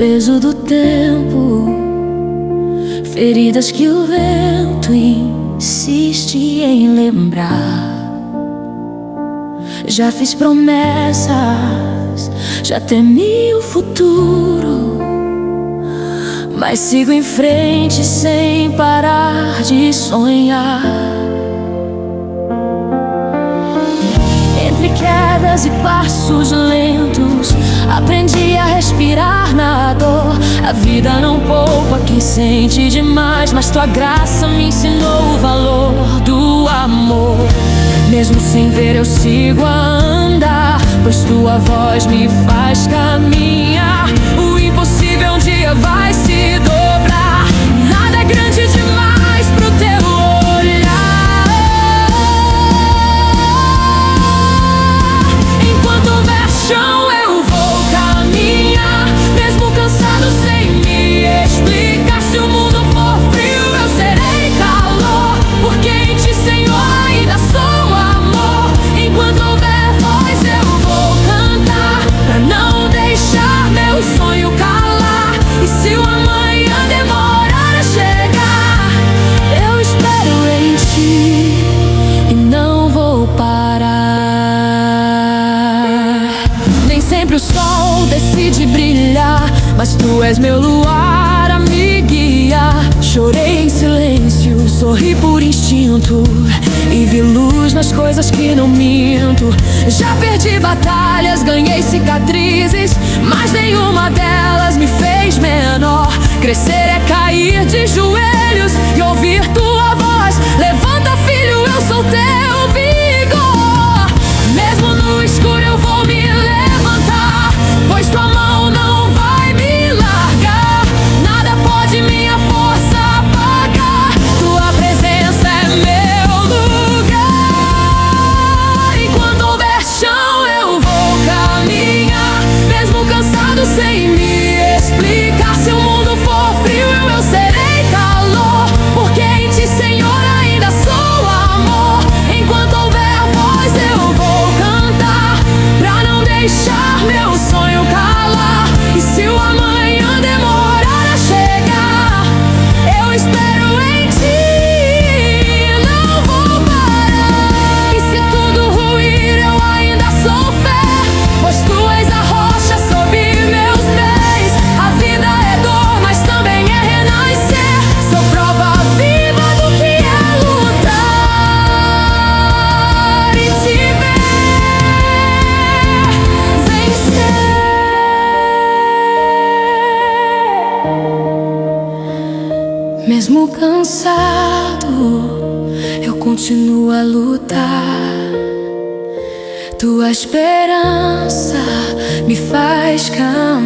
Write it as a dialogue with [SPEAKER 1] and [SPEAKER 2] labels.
[SPEAKER 1] peso do tempo, feridas que o vento insiste em lembrar. Já fiz promessas, já temi o futuro, mas sigo em frente sem parar de sonhar. Entre quedas e passos lentos, aprendi a respirar na dor. A vida não poupa quem sente demais, mas tua graça me ensinou o valor do amor. Mesmo sem ver eu sigo a andar, pois tua voz me faz caminhar. O impossível um dia vai se dobrar. Nada é grande demais pro teu olhar. Enquanto houver chão eu vou caminhar, mesmo cansado sem me explicar. Se o mundo for frio eu serei calor, porque em ti, Senhor, ainda sou amor. Enquanto houver voz eu vou cantar, pra não deixar meu sonho calar. E se o amanhã demorar a chegar, eu espero em ti e não vou parar. Nem sempre o sol decide brilhar, mas tu és meu luar a me guiar. Chorei em silêncio, sorri por instinto e vi luz nas coisas que não minto. Já perdi batalhas, ganhei cicatrizes, mas nenhuma delas me fez menor. Crescer é cair de joelhos e ouvir tua voz. Levanta, filho, eu sou teu vigor. Mesmo no escuro eu vou me levantar, pois tua mão não vai me largar. Nada pode minha força apagar, tua presença é meu lugar. Enquanto houver chão eu vou caminhar, mesmo cansado sem me explicar. Se o mundo for frio eu serei calor, porque em ti, Senhor, ainda sou amor. Enquanto houver voz eu vou cantar, pra não deixar meu sonho calar. E se o amanhã demorar a chegar, eu espero em ti, não vou parar. E se tudo ruir eu ainda sou fé, pois tu és a rocha sob meus pés. A vida é dor, mas também é renascer. Sou prova viva do que é lutar e te ver vencer. Mesmo cansado, eu continuo a lutar. Tua esperança me faz caminhar.